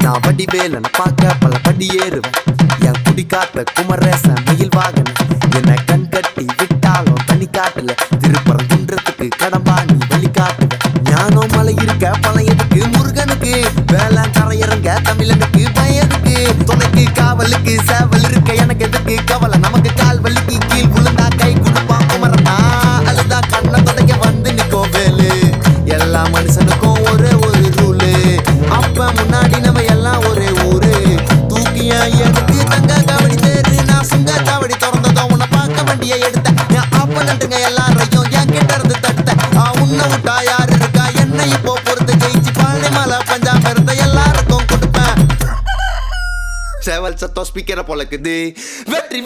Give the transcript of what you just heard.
நான் வடிவேலனை பார்க்க பல படி ஏறுவேன். என் குடி காத்த குமரேசன் மயில் வாகன என்னை கண் கட்டி விட்டாலும் தனி காட்டுல திருப்பரங்குன்றத்துக்கு கடம்பா நீ வழி காட்டுவேன். ஞானம் மலை இருக்க பழையதுக்கு முருகனுக்கு வேளாண் கரையிறங்க தமிழனுக்கு பயதுக்கு துணைக்கு காவலுக்கு சேவல் இருக்க எனக்கு எதுக்கு கவலை நமக்கு கால் வலிக்கு கீழ் விழுந்தா கை கொடுப்பான் குமரனா அழுதா கண்ணை தொடங்க வந்து நிற்கும் வேலு. எல்லா மனுஷனுக்கும் ஒரே ஒரு ரூலு அப்ப முன்னாடி நம்ம எல்லாம் ஒரே ஊரு தூக்கிய எனக்கு தங்க காவடி தேரு நான் சுங்க காவடி திறந்ததும் உன்னை பார்க்க வண்டியை எடுத்தேன். என் அப்ப நட்டுங்க எல்லாரையும் என் கிட்ட இருந்து தட்ட உன்னை விட்டா யாரு இருக்கா என்னை இப்போ பொறுத்து ஜெயிச்சு பாலை மலை பஞ்சாம இருந்த எல்லாருக்கும் கொடுப்பேன். சேவல் சத்தம் ஸ்பீக்கரை பொழக்குது வெற்றி